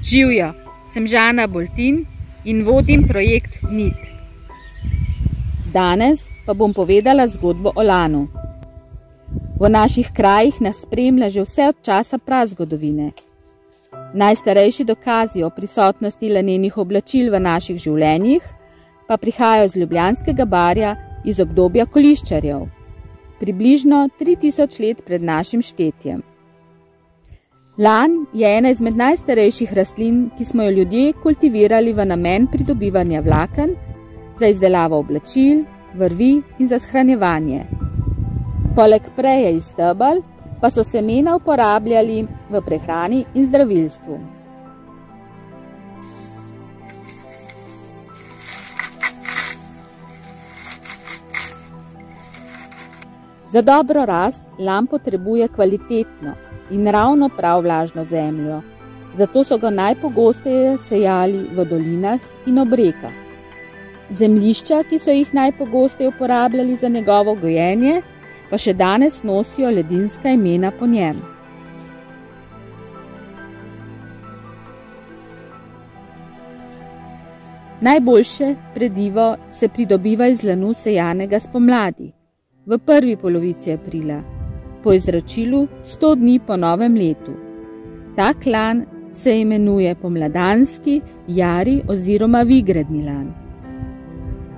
Živjo, sem Žana Boltin in vodim projekt NIT. Danes pa bom povedala zgodbo o lanu. V naših krajih nas spremlja že vse od časa prazgodovine. Najstarejši dokazi o prisotnosti lanenih oblačil v naših življenjih pa prihajajo z Ljubljanskega barja iz obdobja koliščarjev, približno 3000 let pred našim štetjem. Lan je ena izmed najstarejših rastlin, ki smo jo ljudje kultivirali v namen pridobivanja vlaken, za izdelavo oblačil, vrvi in za shranjevanje. Poleg preje iz stebel pa so semena uporabljali v prehrani in zdravilstvu. Za dobro rast lan potrebuje kvalitetno in ravno prav vlažno zemljo, zato so ga najpogosteje sejali v dolinah in ob rekah. Zemljišča, ki so jih najpogosteje uporabljali za njegovo gojenje, pa še danes nosijo ledinska imena po njem. Najboljše predivo se pridobiva iz lanu sejanega spomladi, v prvi polovici aprila, po izročilu 100 dni po novem letu. Tak lan se imenuje pomladanski, jari oziroma vigredni lan.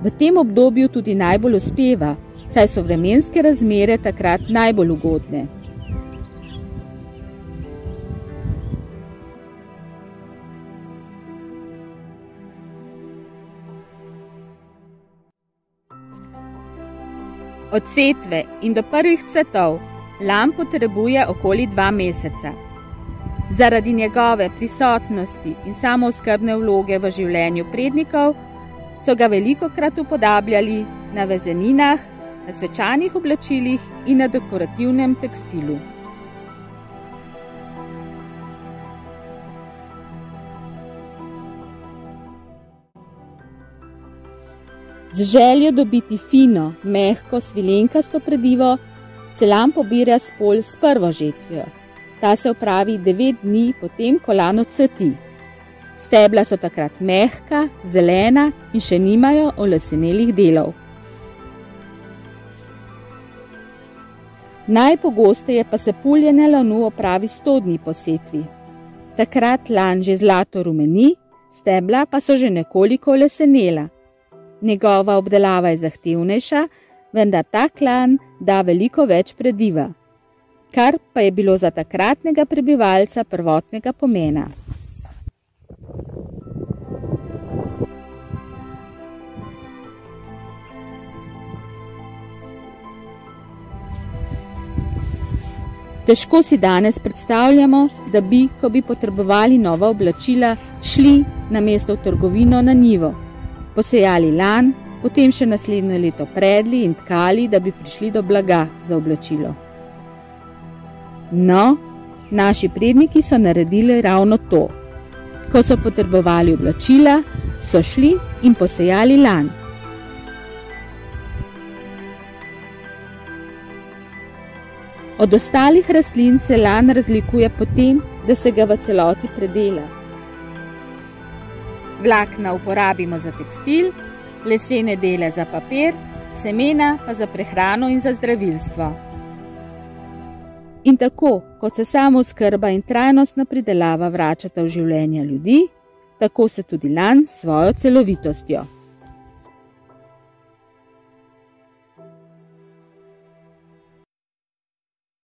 V tem obdobju tudi najbolj uspeva, saj so vremenske razmere takrat najbolj ugodne. Od setve in do prvih cvetov lan potrebuje okoli 2 meseca. Zaradi njegove prisotnosti in samooskrbne vloge v življenju prednikov so ga velikokrat upodabljali na vezeninah, na svečanih oblačilih in na dekorativnem tekstilu. Z željo dobiti fino, mehko, svilenkasto predivo se lan pobira s polj s prvo žetvijo. Ta se opravi 9 dni potem, ko lan odcveti. Stebla so takrat mehka, zelena in še nimajo olesenelih delov. Najpogosteje pa se puljenje lanu opravi 100 dni po setvi. Takrat lan že zlato rumeni, stebla pa so že nekoliko olesenela. Njegova obdelava je zahtevnejša, vendar tak lan da veliko več prediva, kar pa je bilo za takratnega prebivalca prvotnega pomena. Težko si danes predstavljamo, da bi, ko bi potrebovali nova oblačila, šli namesto v trgovino na njivo, posejali lan, potem še naslednje leto predli in tkali, da bi prišli do blaga za oblačilo. No, naši predniki so naredili ravno to. Ko so potrebovali oblačila, so šli in posejali lan. Od ostalih rastlin se lan razlikuje po tem, da se ga v celoti predela. Vlakna uporabimo za tekstil, lesene dele za papir, semena pa za prehrano in za zdravilstvo. In tako, kot se samooskrba in trajnostna pridelava vračata v življenja ljudi, tako se tudi lan s svojo celovitostjo.